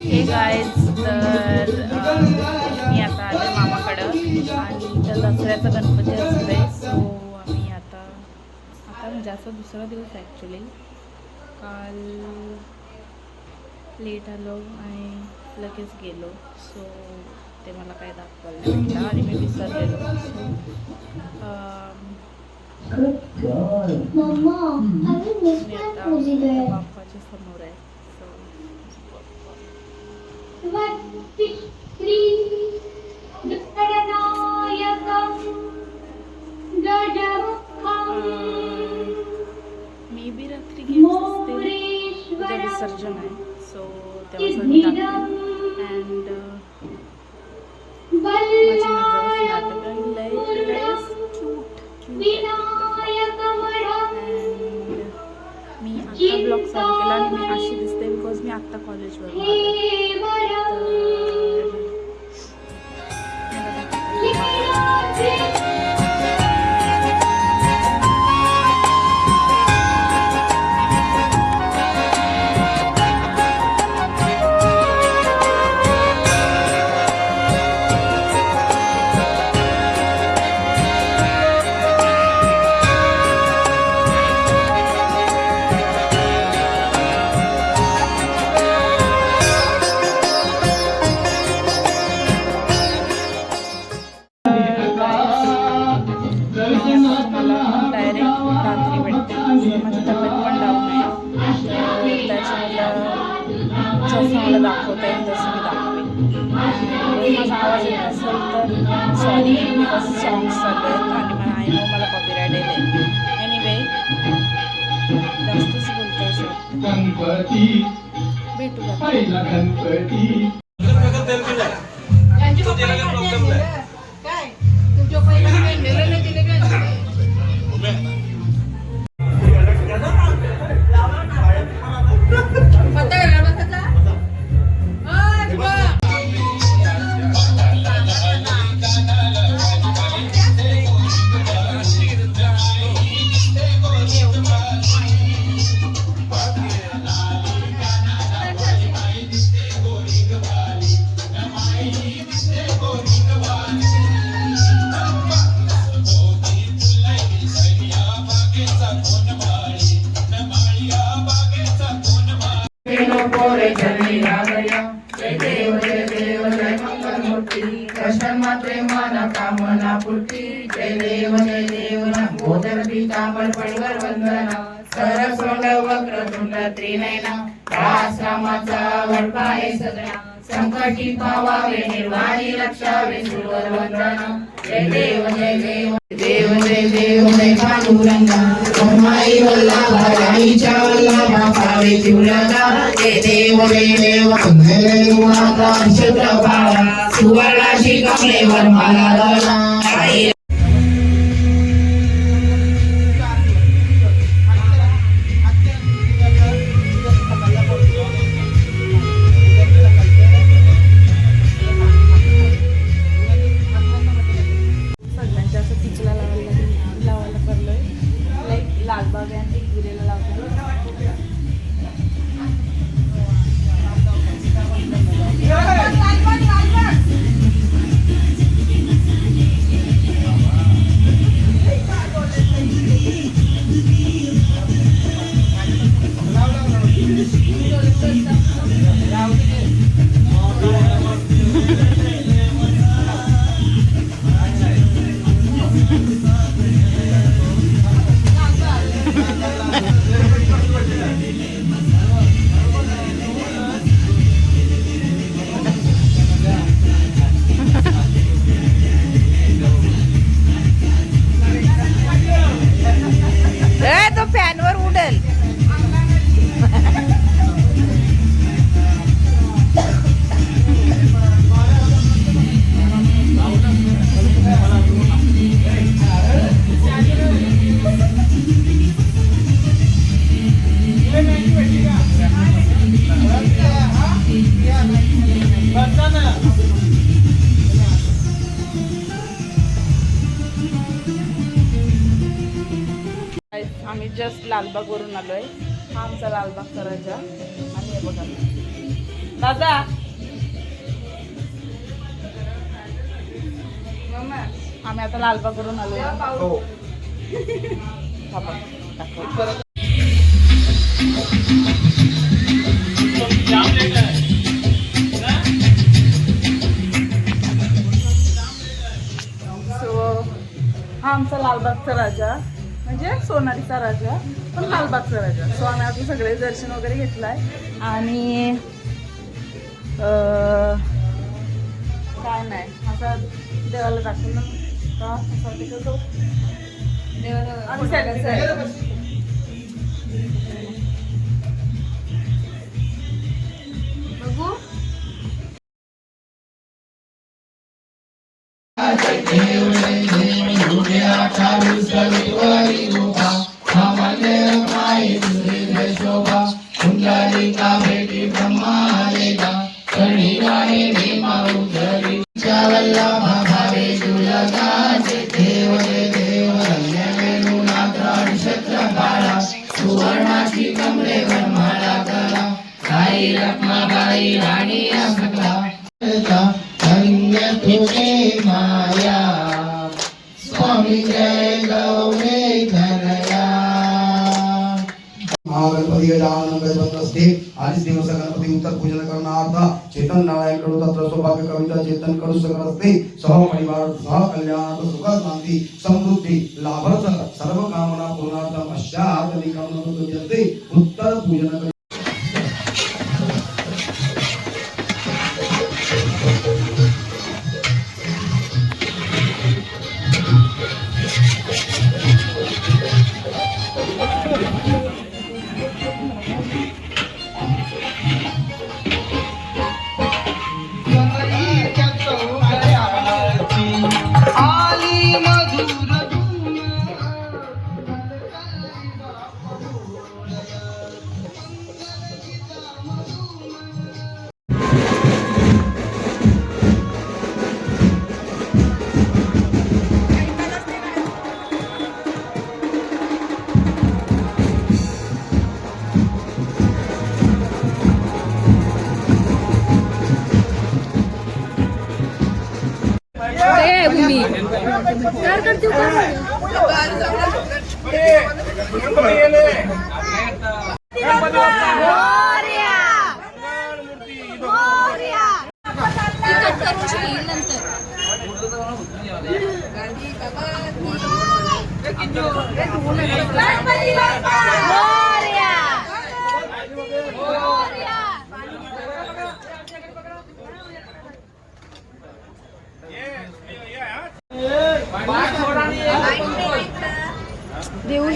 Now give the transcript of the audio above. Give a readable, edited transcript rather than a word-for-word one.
हे गाईज तर मी आता आले मामाकडं आणि त्या दसऱ्याचा गणपती असतोय. सो आम्ही आता म्हणजे असा दुसरा दिवस ॲक्च्युली. काल लेट आलो आणि लगेच गेलो. सो ते मला काय दाखवायला नाही भेटलं आणि मी विसरलेलो. सो मी आता बाप्पाच्या समोर आहे. मे बी रात्री गेम्स असतील, उद्या विसर्जन आहे. सो तेव्हा सगळी दाखवेल. अँड माझी नजर मी आत्ता ब्लॉग चालू केला आणि मी अशी दिसते बिकॉज मी आत्ता कॉलेजवरून आले. मला दाखवता येईल तसं मी दाखवेन. माझा आवाज येत असेल तर सॉरी बिकॉज सॉंग्स चालू आहेत आणि मला आय नो मला कॉपीराईट येईल. एनिवे जास्तच बोलतोय सर. भेटू कामना पूर्ती. जय देव लंबोदर पीतांबर परिवार वंदना. सरस्वत वक्रतुंड त्रिनयना. आश्रमाचा वडपाय सदना. संकटी पावावे निर्वाणी रक्षावे सुरवर वंदना. जय देव देव जय पांडुरंगा. ब्रह्माई वल्लभा आईच्या वल्लभा पावे तिवरगा. जय देव नक्षत्रपाळा. सुवर्णाची कमलेवर माला दळा. लालबाग आणि गिरेला लावतो. आम्ही जस्ट लालबागवरून आलोय. हा आमचा लालबागचा राजा. आणि हे बघा दादा आम्ही आता लालबागवरून आलोय. हो. हा आमचा लालबागचा राजा म्हणजे सोनारीचा राजा पण लालबागचा राजा. सो आम्ही आता सगळे दर्शन वगैरे घेतलंय आणि काय नाही आता देवाला दाखवलं का असं तिकडं बघू. सुवर्णाची कमरेवर माळा करा आई रखमाबाई राणी असला धन्य तुझे माया स्वामी जय गौरे धनया. महागणपती गजानन गजबंदस्ते आणि दिवस गणपती उत्तर पूजन करणार्थ चेतन नारायण कडू तत्र सौभाग्य कविता चेतन कडू सकरस्ते सह परिवार सह कल्याण सुख शांती समृद्धी लाभच सर्व कामना पूर्णार्थ पश्चात निकामना तुझ्यते उत्तर पूजन. देऊ